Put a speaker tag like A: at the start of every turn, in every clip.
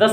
A: 10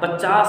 A: 50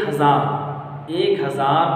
A: 1000